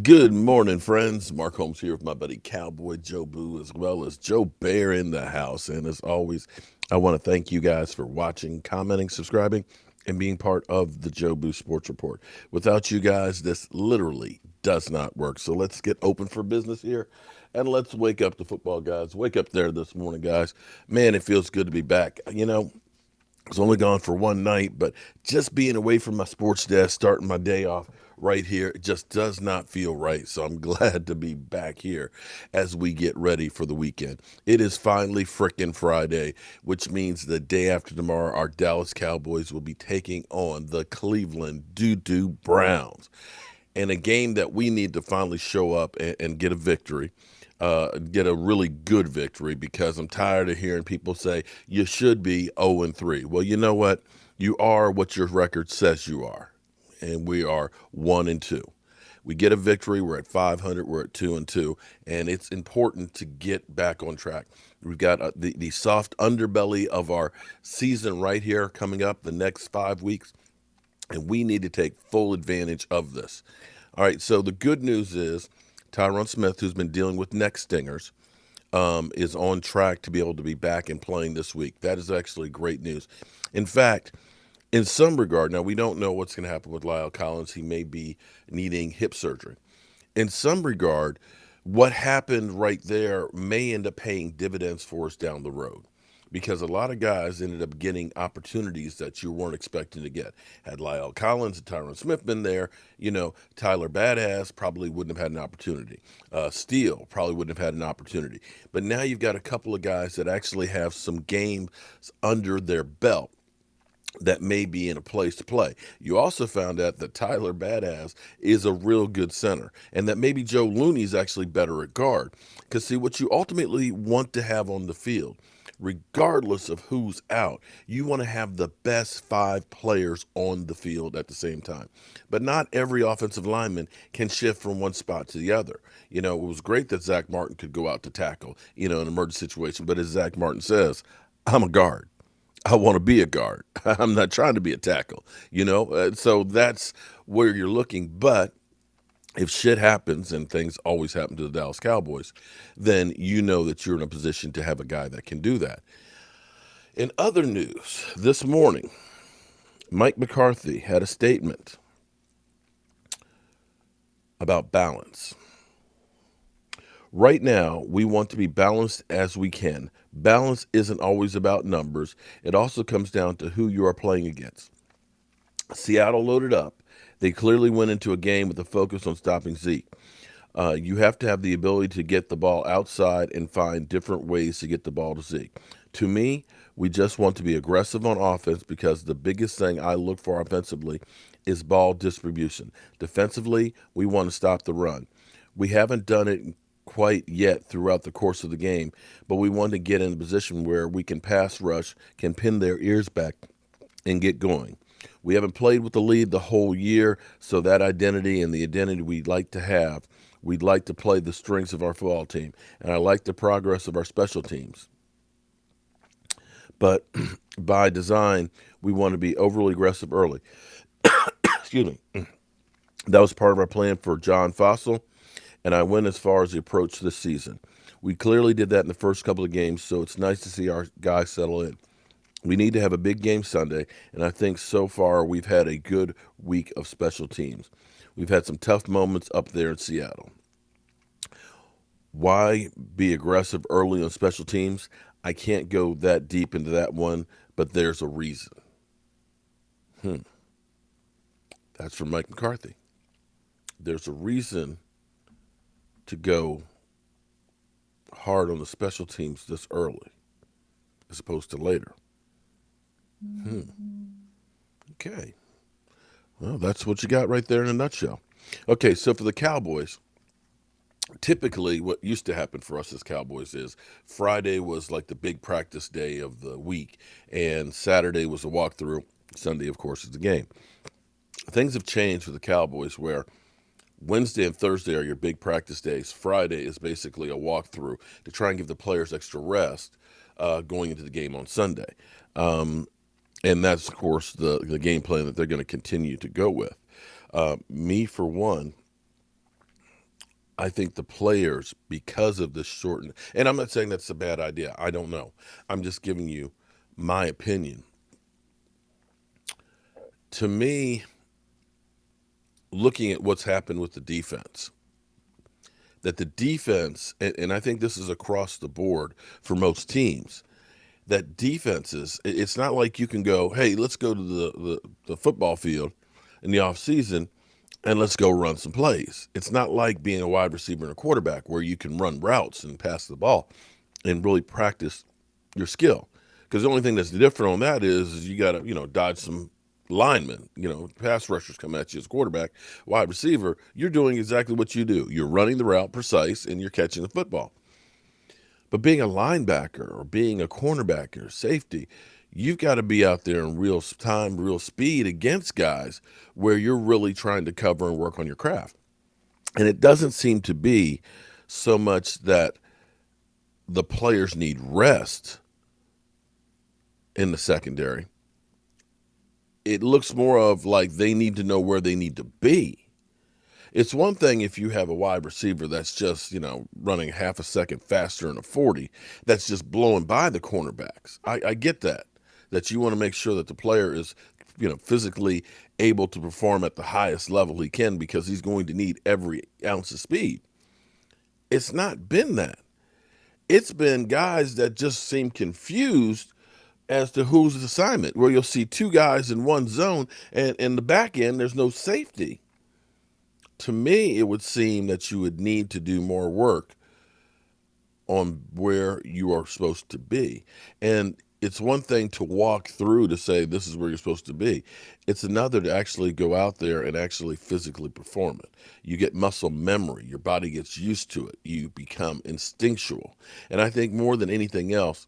Good morning, friends. Mark Holmes here with my buddy Cowboy Joe Boo, as well as Joe Bear in the house. And as always, I want to thank you guys for watching, commenting, subscribing, and being part of the Joe Boo Sports Report. Without you guys, this literally does not work. So let's get open for business here. And let's wake up the football guys. Wake up there this morning, guys. Man, it feels good to be back. I was only gone for one night, but just being away from my sports desk, starting my day off right here, it just does not feel right. So I'm glad to be back here as we get ready for the weekend. It is finally frickin' Friday, which means the day after tomorrow, our Dallas Cowboys will be taking on the Cleveland Doo-Doo Browns, and a game that we need to finally show up and get a victory, get a really good victory, because I'm tired of hearing people say you should be 0-3. Well, you know what your record says you are, and we are 1-2. We get a victory, we're at 500, we're at 2-2, and it's important to get back on track. We've got the soft underbelly of our season right here coming up the next 5 weeks, and we need to take full advantage of this. All right, so the good news is Tyron Smith, who's been dealing with neck stingers, is on track to be able to be back and playing this week. That is actually great news. In fact, in some regard, now we don't know what's going to happen with Lyle Collins. He may be needing hip surgery. In some regard, what happened right there may end up paying dividends for us down the road, because a lot of guys ended up getting opportunities that you weren't expecting to get. Had Lyle Collins and Tyron Smith been there, Tyler Badass probably wouldn't have had an opportunity. Steele probably wouldn't have had an opportunity. But now you've got a couple of guys that actually have some games under their belt that may be in a place to play. You also found out that Tyler Badass is a real good center, and that maybe Joe Looney's actually better at guard. Because, see, what you ultimately want to have on the field, regardless of who's out, you want to have the best five players on the field at the same time. But not every offensive lineman can shift from one spot to the other. It was great that Zach Martin could go out to tackle, in an emergency situation. But as Zach Martin says, I'm a guard. I want to be a guard. I'm not trying to be a tackle. So that's where you're looking. But if shit happens, and things always happen to the Dallas Cowboys, then you know that you're in a position to have a guy that can do that. In other news, this morning, Mike McCarthy had a statement about balance. Right now, we want to be balanced as we can. Balance isn't always about numbers. It also comes down to who you are playing against. Seattle loaded up. They clearly went into a game with a focus on stopping Zeke. You have to have the ability to get the ball outside and find different ways to get the ball to Zeke. To me, we just want to be aggressive on offense, because the biggest thing I look for offensively is ball distribution. Defensively, we want to stop the run. We haven't done it quite yet throughout the course of the game, but we want to get in a position where we can pass rush, can pin their ears back, and get going. We haven't played with the lead the whole year, so that identity and the identity we'd like to have, we'd like to play the strengths of our football team, and I like the progress of our special teams. But by design, we want to be overly aggressive early. Excuse me. That was part of our plan for John Fossil, and I went as far as the approach this season. We clearly did that in the first couple of games, so it's nice to see our guys settle in. We need to have a big game Sunday, and I think so far we've had a good week of special teams. We've had some tough moments up there in Seattle. Why be aggressive early on special teams? I can't go that deep into that one, but there's a reason. That's from Mike McCarthy. There's a reason to go hard on the special teams this early as opposed to later. Okay. Well, that's what you got right there in a nutshell. Okay, so for the Cowboys, typically what used to happen for us as Cowboys is Friday was like the big practice day of the week, and Saturday was a walkthrough. Sunday, of course, is the game. Things have changed for the Cowboys, where Wednesday and Thursday are your big practice days. Friday is basically a walkthrough to try and give the players extra rest going into the game on Sunday. And that's, of course, the game plan that they're going to continue to go with. Me, for one, I think the players, because of this shortened, and I'm not saying that's a bad idea. I don't know. I'm just giving you my opinion. To me, looking at what's happened with the defense, that the defense, and I think this is across the board for most teams, that defenses, it's not like you can go, hey, let's go to the football field in the offseason and let's go run some plays. It's not like being a wide receiver and a quarterback where you can run routes and pass the ball and really practice your skill. Because the only thing that's different on that is you got to, dodge some linemen, pass rushers come at you as a quarterback. Wide receiver, you're doing exactly what you do. You're running the route precise and you're catching the football. But being a linebacker or being a cornerback or safety, you've got to be out there in real time, real speed against guys where you're really trying to cover and work on your craft. And it doesn't seem to be so much that the players need rest in the secondary. It looks more of like they need to know where they need to be. It's one thing if you have a wide receiver that's just, running half a second faster in a 40, that's just blowing by the cornerbacks. I get that you want to make sure that the player is, physically able to perform at the highest level he can because he's going to need every ounce of speed. It's not been that. It's been guys that just seem confused as to whose assignment, where you'll see two guys in one zone and in the back end, there's no safety. To me, it would seem that you would need to do more work on where you are supposed to be. And it's one thing to walk through to say this is where you're supposed to be. It's another to actually go out there and actually physically perform it. You get muscle memory. Your body gets used to it. You become instinctual. And I think more than anything else,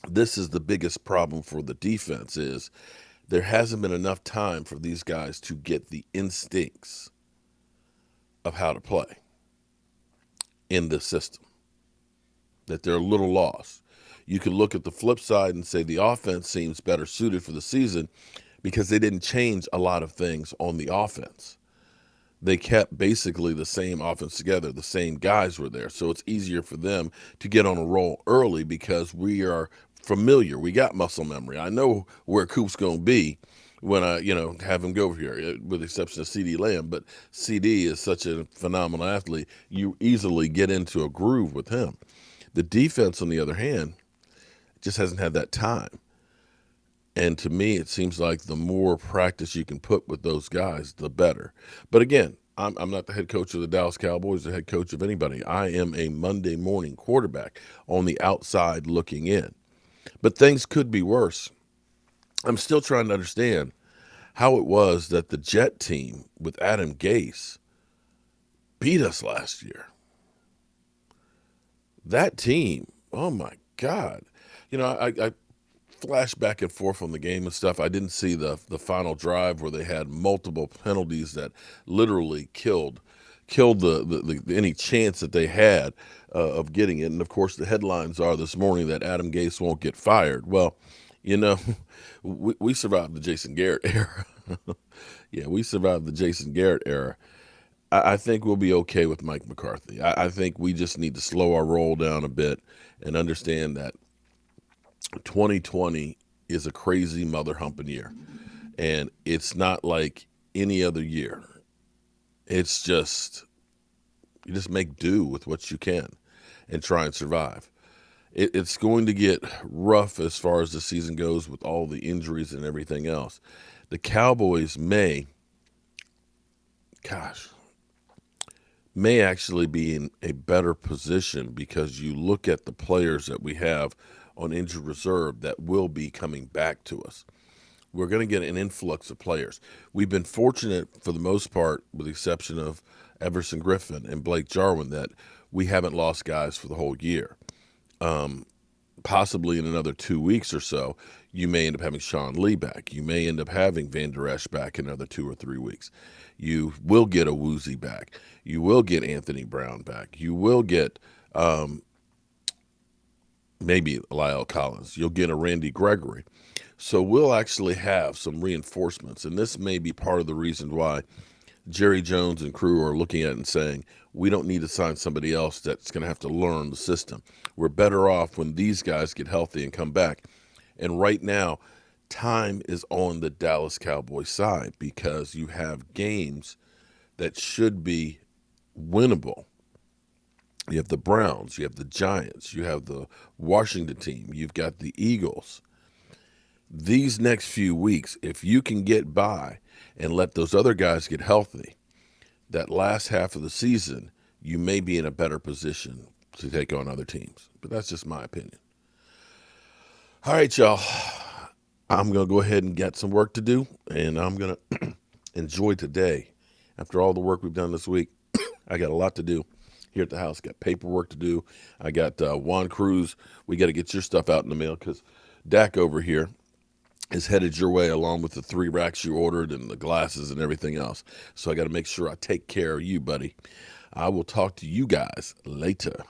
this is the biggest problem for the defense is there hasn't been enough time for these guys to get the instincts of how to play in this system, that they're a little lost. You could look at the flip side and say the offense seems better suited for the season because they didn't change a lot of things on the offense. They kept basically the same offense together. The same guys were there. So it's easier for them to get on a roll early because we are familiar. We got muscle memory. I know where Coop's going to be when I, have him go over here, with the exception of CeeDee Lamb. But CD is such a phenomenal athlete. You easily get into a groove with him. The defense, on the other hand, just hasn't had that time. And to me, it seems like the more practice you can put with those guys, the better. But again, I'm not the head coach of the Dallas Cowboys, the head coach of anybody. I am a Monday morning quarterback on the outside looking in. But things could be worse. I'm still trying to understand how it was that the Jet team with Adam Gase beat us last year. That team, oh my God. I flash back and forth on the game and stuff. I didn't see the final drive where they had multiple penalties that literally killed any chance that they had of getting it. And of course, the headlines are this morning that Adam Gase won't get fired. Well, we survived the Jason Garrett era. Yeah, we survived the Jason Garrett era. I think we'll be okay with Mike McCarthy. I think we just need to slow our roll down a bit and understand that 2020 is a crazy mother humping year. And it's not like any other year. It's just, you just make do with what you can and try and survive. It's going to get rough as far as the season goes with all the injuries and everything else. The Cowboys may actually be in a better position because you look at the players that we have on injured reserve that will be coming back to us. We're going to get an influx of players. We've been fortunate for the most part, with the exception of Everson Griffin and Blake Jarwin, that we haven't lost guys for the whole year. Possibly in another 2 weeks or so, you may end up having Sean Lee back. You may end up having Van Der Esch back in another 2 or 3 weeks. You will get a Woozy back. You will get Anthony Brown back. You will get maybe Lyle Collins. You'll get a Randy Gregory. So we'll actually have some reinforcements, and this may be part of the reason why Jerry Jones and crew are looking at it and saying, we don't need to sign somebody else that's going to have to learn the system. We're better off when these guys get healthy and come back. And right now, time is on the Dallas Cowboys side because you have games that should be winnable. You have the Browns, you have the Giants, you have the Washington team, you've got the Eagles. These next few weeks, if you can get by and let those other guys get healthy, that last half of the season, you may be in a better position to take on other teams. But that's just my opinion. All right, y'all. I'm going to go ahead and get some work to do, and I'm going to enjoy today. After all the work we've done this week, I got a lot to do here at the house. Got paperwork to do. I got Juan Cruz. We got to get your stuff out in the mail because Dak over here is headed your way along with the 3 racks you ordered and the glasses and everything else. So I got to make sure I take care of you, buddy. I will talk to you guys later.